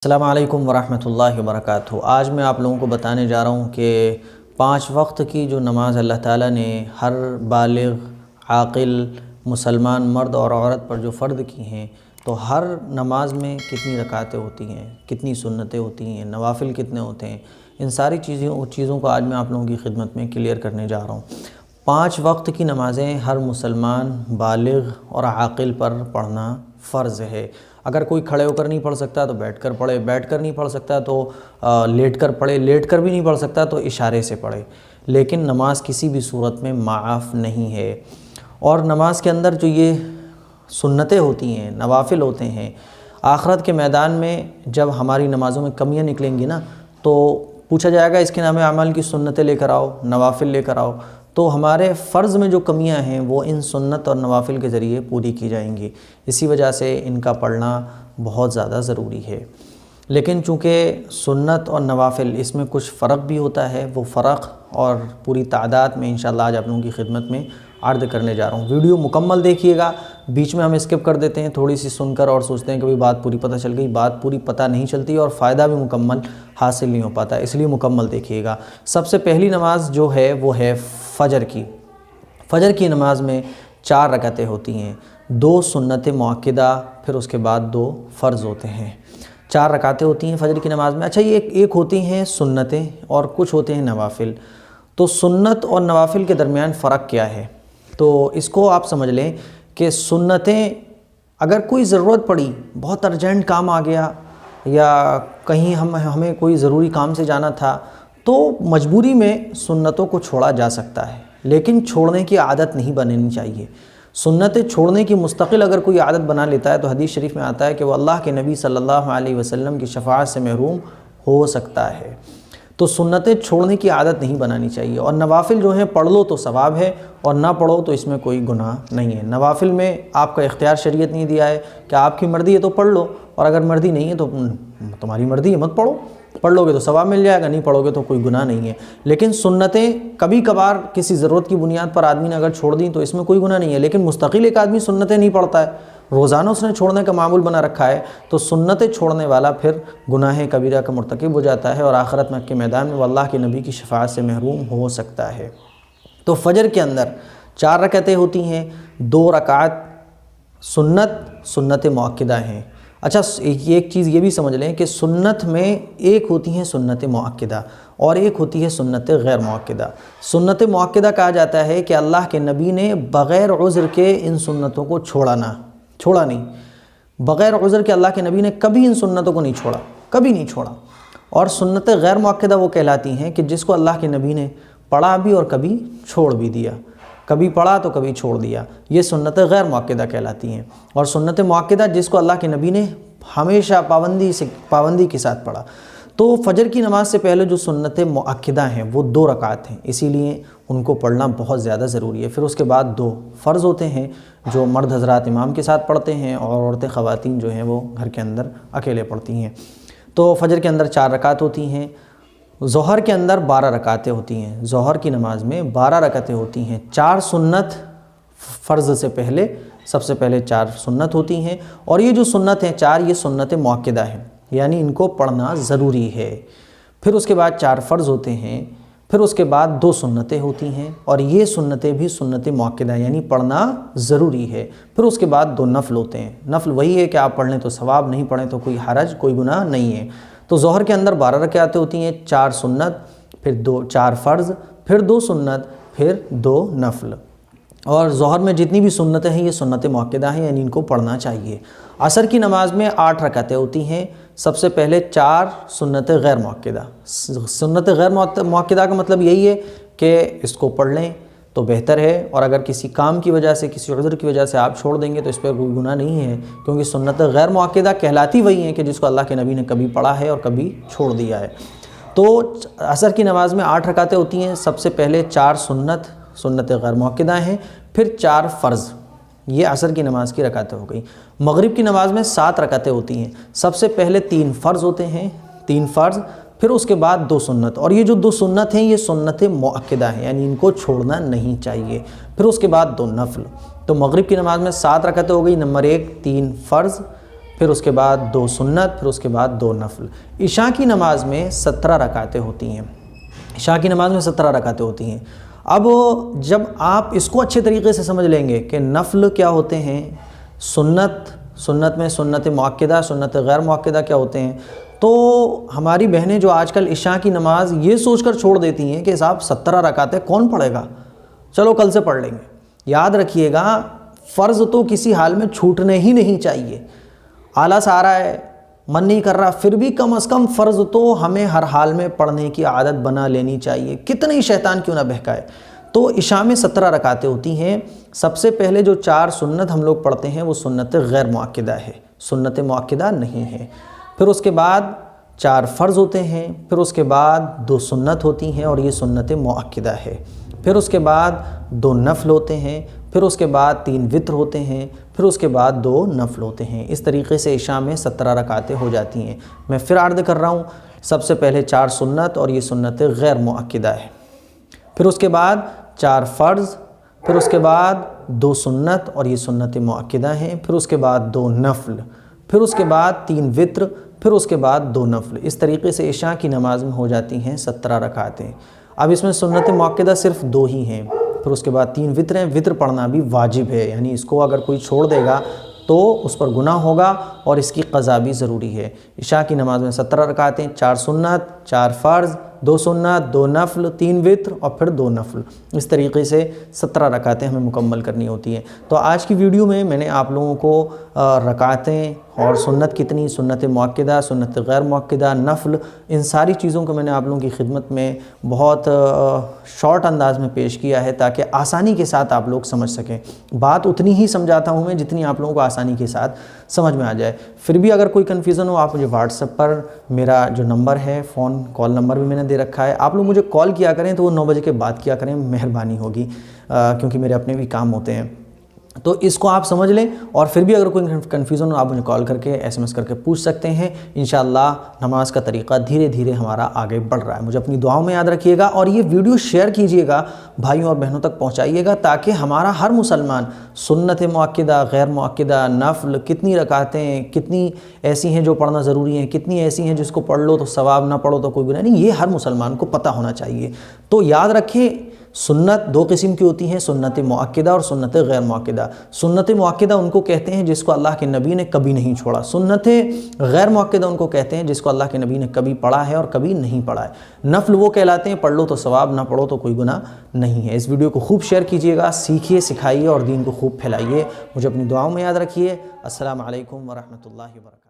السلام علیکم ورحمۃ اللہ وبرکاتہ۔ آج میں آپ لوگوں کو بتانے جا رہا ہوں کہ 5 وقت کی جو نماز اللہ تعالیٰ نے ہر بالغ عاقل مسلمان مرد اور عورت پر جو فرض کی ہیں، تو ہر نماز میں کتنی رکعتیں ہوتی ہیں، کتنی سنتیں ہوتی ہیں، نوافل کتنے ہوتے ہیں، ان ساری چیزوں کو آج میں آپ لوگوں کی خدمت میں کلیئر کرنے جا رہا ہوں۔ 5 وقت کی نمازیں ہر مسلمان بالغ اور عاقل پر پڑھنا فرض ہے۔ اگر کوئی کھڑے ہو کر نہیں پڑھ سکتا تو بیٹھ کر پڑھے، بیٹھ کر نہیں پڑھ سکتا تو لیٹ کر پڑھے، لیٹ کر بھی نہیں پڑھ سکتا تو اشارے سے پڑھے، لیکن نماز کسی بھی صورت میں معاف نہیں ہے۔ اور نماز کے اندر جو یہ سنتیں ہوتی ہیں، نوافل ہوتے ہیں، آخرت کے میدان میں جب ہماری نمازوں میں کمیاں نکلیں گی نا، تو پوچھا جائے گا اس کے نام اعمال کی سنتیں لے کر آؤ، نوافل لے کر آؤ، تو ہمارے فرض میں جو کمیاں ہیں وہ ان سنت اور نوافل کے ذریعے پوری کی جائیں گی۔ اسی وجہ سے ان کا پڑھنا بہت زیادہ ضروری ہے۔ لیکن چونکہ سنت اور نوافل اس میں کچھ فرق بھی ہوتا ہے، وہ فرق اور پوری تعداد میں انشاءاللہ آج آپ لوگوں کی خدمت میں عرض کرنے جا رہا ہوں۔ ویڈیو مکمل دیکھیے گا، بیچ میں ہم اسکپ کر دیتے ہیں تھوڑی سی سن کر اور سوچتے ہیں کہ بات پوری پتہ چل گئی، بات پوری پتہ نہیں چلتی اور فائدہ بھی مکمل حاصل نہیں ہو پاتا، اس لیے مکمل دیکھیے گا۔ سب سے پہلی نماز جو ہے وہ ہے فجر کی۔ فجر کی نماز میں 4 رکعتیں ہوتی ہیں، 2 سنت مؤکدہ، پھر اس کے بعد 2 فرض ہوتے ہیں۔ 4 رکعتیں ہوتی ہیں فجر کی نماز میں۔ اچھا، یہ ایک ہوتی ہیں سنتیں اور کچھ ہوتے ہیں نوافل۔ تو سنت اور نوافل کے درمیان فرق کیا ہے؟ تو اس کو آپ سمجھ لیں کہ سنتیں اگر کوئی ضرورت پڑی، بہت ارجنٹ کام آ گیا یا کہیں ہمیں کوئی ضروری کام سے جانا تھا، تو مجبوری میں سنتوں کو چھوڑا جا سکتا ہے، لیکن چھوڑنے کی عادت نہیں بنانی چاہیے۔ سنتیں چھوڑنے کی مستقل اگر کوئی عادت بنا لیتا ہے تو حدیث شریف میں آتا ہے کہ وہ اللہ کے نبی صلی اللہ علیہ وسلم کی شفاعت سے محروم ہو سکتا ہے۔ تو سنتیں چھوڑنے کی عادت نہیں بنانی چاہیے۔ اور نوافل جو ہیں پڑھ لو تو ثواب ہے، اور نہ پڑھو تو اس میں کوئی گناہ نہیں ہے۔ نوافل میں آپ کا اختیار شریعت نہیں دیا ہے کہ آپ کی مرضی ہے تو پڑھ لو، اور اگر مرضی نہیں ہے تو تمہاری مرضی ہے، مت پڑھو، پڑھ لو گے تو ثواب مل جائے گا، نہیں پڑھو گے تو کوئی گناہ نہیں ہے۔ لیکن سنتیں کبھی کبھار کسی ضرورت کی بنیاد پر آدمی نے اگر چھوڑ دیں تو اس میں کوئی گناہ نہیں ہے، لیکن مستقل ایک آدمی سنتیں نہیں پڑھتا ہے، روزانہ اس نے چھوڑنے کا معمول بنا رکھا ہے، تو سنتیں چھوڑنے والا پھر گناہ کبیرہ کا مرتکب ہو جاتا ہے، اور آخرت میں کے میدان میں وہ اللہ کے نبی کی شفاعت سے محروم ہو سکتا ہے۔ تو فجر کے اندر 4 رکعتیں ہوتی ہیں، 2 رکعت سنت مؤکدہ ہیں۔ اچھا، ایک چیز یہ بھی سمجھ لیں کہ سنت میں ایک ہوتی ہیں سنت مؤکدہ اور ایک ہوتی ہے سنت غیر مؤکدہ۔ سنت مؤکدہ کہا جاتا ہے کہ اللہ کے نبی نے بغیر عذر کے ان سنتوں کو چھوڑا نہیں، بغیر عذر کے اللہ کے نبی نے کبھی ان سنتوں کو نہیں چھوڑا، کبھی نہیں چھوڑا۔ اور سنت غیر مؤکدہ وہ کہلاتی ہیں کہ جس کو اللہ کے نبی نے پڑھا بھی اور کبھی چھوڑ بھی دیا، کبھی پڑھا تو کبھی چھوڑ دیا، یہ سنت غیر مؤکدہ کہلاتی ہیں۔ اور سنت مؤکدہ جس کو اللہ کے نبی نے ہمیشہ پابندی کے ساتھ پڑھا۔ تو فجر کی نماز سے پہلے جو سنت مؤکدہ ہیں وہ 2 رکعت ہیں، اسی لیے ان کو پڑھنا بہت زیادہ ضروری ہے۔ پھر اس کے بعد 2 فرض ہوتے ہیں جو مرد حضرات امام کے ساتھ پڑھتے ہیں، اور عورتیں خواتین جو ہیں وہ گھر کے اندر اکیلے پڑھتی ہیں۔ تو فجر کے اندر 4 رکعت ہوتی ہیں، ظہر کے اندر 12 رکعتیں ہوتی ہیں۔ ظہر کی نماز میں 12 رکعتیں ہوتی ہیں، 4 سنت فرض سے پہلے، سب سے پہلے 4 سنت ہوتی ہیں، اور یہ جو سنت ہیں 4 یہ سنت مؤکدہ ہیں، یعنی ان کو پڑھنا ضروری ہے۔ پھر اس کے بعد 4 فرض ہوتے ہیں، پھر اس کے بعد 2 سنتیں ہوتی ہیں، اور یہ سنتیں بھی سنت مؤکدہ یعنی پڑھنا ضروری ہے۔ پھر اس کے بعد 2 نفل ہوتے ہیں۔ نفل وہی ہے کہ آپ پڑھ لیں تو ثواب، نہیں پڑھیں تو کوئی حرج، کوئی گناہ نہیں ہے۔ تو ظہر کے اندر 12 رکعتیں ہوتی ہیں، 4 سنت، پھر 4 فرض، پھر 2 سنت، پھر 2 نفل۔ اور ظہر میں جتنی بھی سنتیں ہیں یہ سنت مؤکدہ ہیں، یعنی ان کو پڑھنا چاہیے۔ عصر کی نماز میں 8 رکعتیں ہوتی ہیں، سب سے پہلے 4 سنت غیر مؤکدہ۔ سنت غیر مؤکدہ کا مطلب یہی ہے کہ اس کو پڑھ لیں تو بہتر ہے، اور اگر کسی کام کی وجہ سے، کسی عذر کی وجہ سے آپ چھوڑ دیں گے تو اس پہ کوئی گناہ نہیں ہے، کیونکہ سنت غیر مؤکدہ کہلاتی وہی ہیں کہ جس کو اللہ کے نبی نے کبھی پڑھا ہے اور کبھی چھوڑ دیا ہے۔ تو عصر کی نماز میں 8 رکعتیں ہوتی ہیں، سب سے پہلے 4 سنت غیر مؤکدہ ہیں، پھر 4 فرض، یہ عصر کی نماز کی رکعتیں ہو گئی۔ مغرب کی نماز میں 7 رکعتیں ہوتی ہیں، سب سے پہلے 3 فرض ہوتے ہیں، 3 فرض، پھر اس کے بعد 2 سنت، اور یہ جو 2 سنت ہیں یہ سنت مؤکدہ ہیں، یعنی ان کو چھوڑنا نہیں چاہیے۔ پھر اس کے بعد 2 نفل۔ تو مغرب کی نماز میں 7 رکعتیں ہو گئی، نمبر 1 3 فرض، پھر اس کے بعد 2 سنت، پھر اس کے بعد 2 نفل۔ عشاء کی نماز میں 17 رکعتیں ہوتی ہیں، عشاء کی نماز میں 17 رکعتیں ہوتی ہیں۔ اب جب آپ اس کو اچھے طریقے سے سمجھ لیں گے کہ نفل کیا ہوتے ہیں، سنت میں سنت مؤکدہ، سنت غیر مؤکدہ کیا ہوتے ہیں، تو ہماری بہنیں جو آج کل عشاء کی نماز یہ سوچ کر چھوڑ دیتی ہیں کہ صاحب 17 رکعتیں کون پڑھے گا، چلو کل سے پڑھ لیں گے۔ یاد رکھیے گا، فرض تو کسی حال میں چھوٹنے ہی نہیں چاہیے۔ آلس آ رہا ہے، من نہیں کر رہا، پھر بھی کم از کم فرض تو ہمیں ہر حال میں پڑھنے کی عادت بنا لینی چاہیے، کتنے ہی شیطان کیوں نہ بہکائے۔ تو عشاء میں 17 رکعتیں ہوتی ہیں۔ سب سے پہلے جو 4 سنت ہم لوگ پڑھتے ہیں وہ سنت غیر مؤکدہ ہے، سنت مؤکدہ نہیں ہے۔ پھر اس کے بعد 4 فرض ہوتے ہیں، پھر اس کے بعد 2 سنت ہوتی ہیں اور یہ سنت مؤکدہ ہے۔ پھر اس کے بعد 2 نفل ہوتے ہیں، پھر اس کے بعد 3 وتر ہوتے ہیں، پھر اس کے بعد 2 نفل ہوتے ہیں۔ اس طریقے سے عشاء میں 17 رکعتیں ہو جاتی ہیں۔ میں پھر عرض کر رہا ہوں، سب سے پہلے 4 سنت اور یہ سنت غیر مؤکدہ ہے، پھر اس کے بعد 4 فرض، پھر اس کے بعد 2 سنت اور یہ سنت مؤکدہ ہیں، پھر اس کے بعد 2 نفل، پھر اس کے بعد 3 وتر، پھر اس کے بعد 2 نفل۔ اس طریقے سے عشاء کی نماز میں ہو جاتی ہیں 17 رکعتیں۔ اب اس میں سنت مؤکدہ صرف 2 ہی ہیں، پھر اس کے بعد 3 وتر ہیں۔ وتر پڑھنا بھی واجب ہے، یعنی اس کو اگر کوئی چھوڑ دے گا تو اس پر گناہ ہوگا اور اس کی قضا بھی ضروری ہے۔ عشاء کی نماز میں 17 رکعتیں، 4 سنت، 4 فرض، 2 سنت، 2 نفل، 3 وتر اور پھر 2 نفل۔ اس طریقے سے 17 رکعتیں ہمیں مکمل کرنی ہوتی ہیں۔ تو آج کی ویڈیو میں میں نے آپ لوگوں کو رکعتیں اور سنت کتنی، سنت مؤکدہ، سنت غیر مؤکدہ، نفل، ان ساری چیزوں کو میں نے آپ لوگوں کی خدمت میں بہت شارٹ انداز میں پیش کیا ہے تاکہ آسانی کے ساتھ آپ لوگ سمجھ سکیں۔ بات اتنی ہی سمجھاتا ہوں میں جتنی آپ لوگوں کو آسانی کے ساتھ سمجھ میں آ جائے۔ پھر بھی اگر کوئی کنفیوژن ہو آپ مجھے واٹس ایپ پر، میرا جو نمبر ہے، فون کال نمبر بھی میں نے دے رکھا ہے، آپ لوگ مجھے کال کیا کریں تو وہ 9 بجے کے بعد کیا کریں، مہربانی ہوگی، کیونکہ میرے اپنے بھی کام ہوتے ہیں۔ تو اس کو آپ سمجھ لیں، اور پھر بھی اگر کوئی کنفیوژن ہو آپ مجھے کال کر کے SMS کر کے پوچھ سکتے ہیں۔ انشاءاللہ نماز کا طریقہ دھیرے دھیرے ہمارا آگے بڑھ رہا ہے۔ مجھے اپنی دعاؤں میں یاد رکھیے گا اور یہ ویڈیو شیئر کیجئے گا، بھائیوں اور بہنوں تک پہنچائیے گا، تاکہ ہمارا ہر مسلمان سنت مؤکدہ، غیر مؤکدہ، نفل، کتنی رکعتیں، کتنی ایسی ہیں جو پڑھنا ضروری ہیں، کتنی ایسی ہیں جس کو پڑھ لو تو ثواب، نہ پڑھو تو کوئی گناہ نہیں، یہ ہر مسلمان کو پتہ ہونا چاہیے۔ تو یاد رکھیں، سنت 2 قسم کی ہوتی ہیں، سنت مؤکدہ اور سنت غیر مؤکدہ۔ سنت مؤکدہ ان کو کہتے ہیں جس کو اللہ کے نبی نے کبھی نہیں چھوڑا، سنت غیر مؤکدہ ان کو کہتے ہیں جس کو اللہ کے نبی نے کبھی پڑھا ہے اور کبھی نہیں پڑھا ہے۔ نفل وہ کہلاتے ہیں پڑھ لو تو ثواب، نہ پڑھو تو کوئی گناہ نہیں ہے۔ اس ویڈیو کو خوب شیئر کیجئے گا، سیکھیے، سکھائیے اور دین کو خوب پھیلائیے۔ مجھے اپنی دعاؤں میں یاد رکھیے۔ السلام علیکم ورحمۃ اللہ وبرکاتہ۔